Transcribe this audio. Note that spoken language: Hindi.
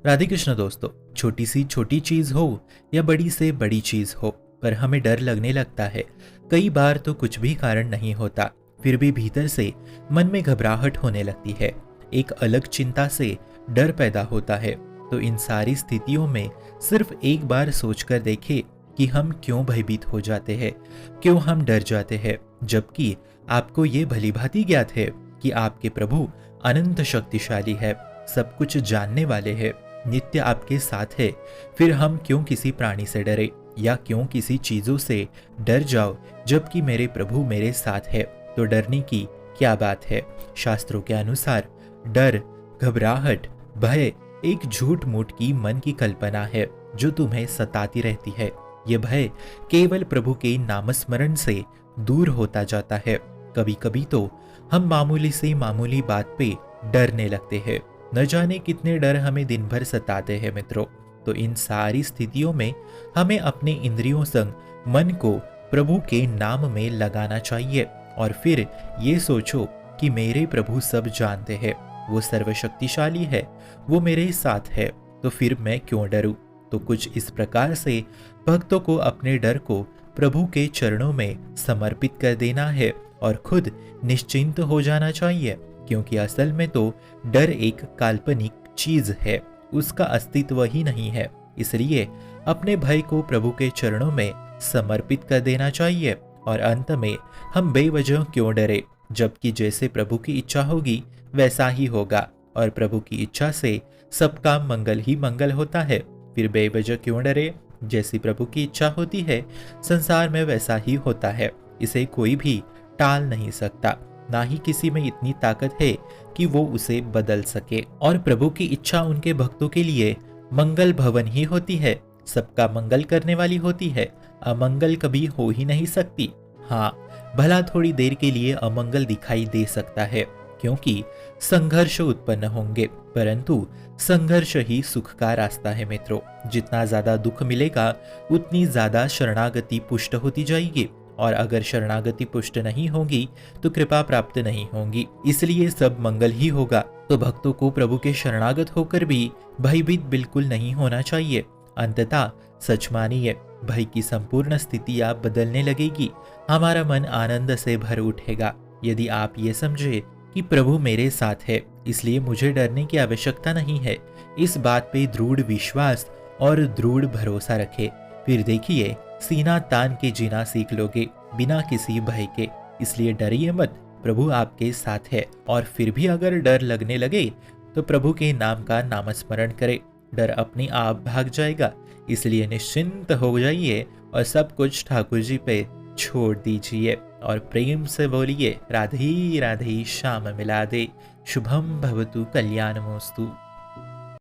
राधे कृष्ण दोस्तों। छोटी सी छोटी चीज हो या बड़ी से बड़ी चीज हो, पर हमें डर लगने लगता है। कई बार तो कुछ भी कारण नहीं होता, फिर भी भीतर से मन में घबराहट होने लगती है। एक अलग चिंता से डर पैदा होता है। तो इन सारी स्थितियों में सिर्फ एक बार सोचकर देखें कि हम क्यों भयभीत हो जाते हैं, क्यों हम डर जाते हैं, जबकि आपको ये भलीभांति ज्ञात है कि आपके प्रभु अनंत शक्तिशाली है, सब कुछ जानने वाले हैं, नित्य आपके साथ है। फिर हम क्यों किसी प्राणी से डरे या क्यों किसी चीजों से डर जाओ, जबकि मेरे प्रभु मेरे साथ है। तो डरने की क्या बात है। शास्त्रों के अनुसार डर, घबराहट, भय एक झूठ मूठ की मन की कल्पना है जो तुम्हें सताती रहती है। यह भय केवल प्रभु के नामस्मरण से दूर होता जाता है। कभी कभी तो हम मामूली से मामूली बात पे डरने लगते हैं। न जाने कितने डर हमें दिन भर सताते हैं मित्रों। तो इन सारी स्थितियों में हमें अपने इंद्रियों संग मन को प्रभु के नाम में लगाना चाहिए और फिर ये सोचो कि मेरे प्रभु सब जानते हैं, वो सर्वशक्तिशाली है, वो मेरे साथ है, तो फिर मैं क्यों डरूं। तो कुछ इस प्रकार से भक्तों को अपने डर को प्रभु के चरणों में समर्पित कर देना है और खुद निश्चिंत हो जाना चाहिए, क्योंकि असल में तो डर एक काल्पनिक चीज है, उसका अस्तित्व ही नहीं है। इसलिए अपने भय को प्रभु के चरणों में समर्पित कर देना चाहिए और अंत में हम बेवजह क्यों डरे, जबकि जैसे प्रभु की इच्छा होगी वैसा ही होगा और प्रभु की इच्छा से सबका मंगल ही मंगल होता है। फिर बेवजह क्यों डरे, जैसी प्रभु की इच्छा होती है संसार में वैसा ही होता है। इसे कोई भी टाल नहीं सकता, ना ही किसी में इतनी ताकत है कि वो उसे बदल सके। और प्रभु की इच्छा उनके भक्तों के लिए मंगल भवन ही होती है, सबका मंगल करने वाली होती है, अमंगल कभी हो ही नहीं सकती। हाँ, भला थोड़ी देर के लिए अमंगल दिखाई दे सकता है, क्योंकि संघर्ष उत्पन्न होंगे, परंतु संघर्ष ही सुख का रास्ता है मित्रों। जितना ज्यादा दुख मिलेगा उतनी ज्यादा शरणागति पुष्ट होती जाएगी, और अगर शरणागति पुष्ट नहीं होगी तो कृपा प्राप्त नहीं होगी। इसलिए सब मंगल ही होगा। तो भक्तों को प्रभु के शरणागत होकर भी भयभीत बिल्कुल नहीं होना चाहिए। अंततः सच मानिए, भय की संपूर्ण स्थिति आप बदलने लगेगी, हमारा मन आनंद से भर उठेगा। यदि आप ये समझे कि प्रभु मेरे साथ है, इसलिए मुझे डरने की आवश्यकता नहीं है, इस बात पे दृढ़ विश्वास और दृढ़ भरोसा रखे, फिर देखिए सीना तान के जीना सीख लोगे बिना किसी भय के। इसलिए डरिए मत, प्रभु आपके साथ है। और फिर भी अगर डर लगने लगे तो प्रभु के नाम का नामस्मरण करें, डर अपने आप भाग जाएगा। इसलिए निश्चिंत हो जाइए और सब कुछ ठाकुर जी पे छोड़ दीजिए और प्रेम से बोलिए राधे राधे श्याम मिला दे, शुभम भवतु कल्याणमोस्तु।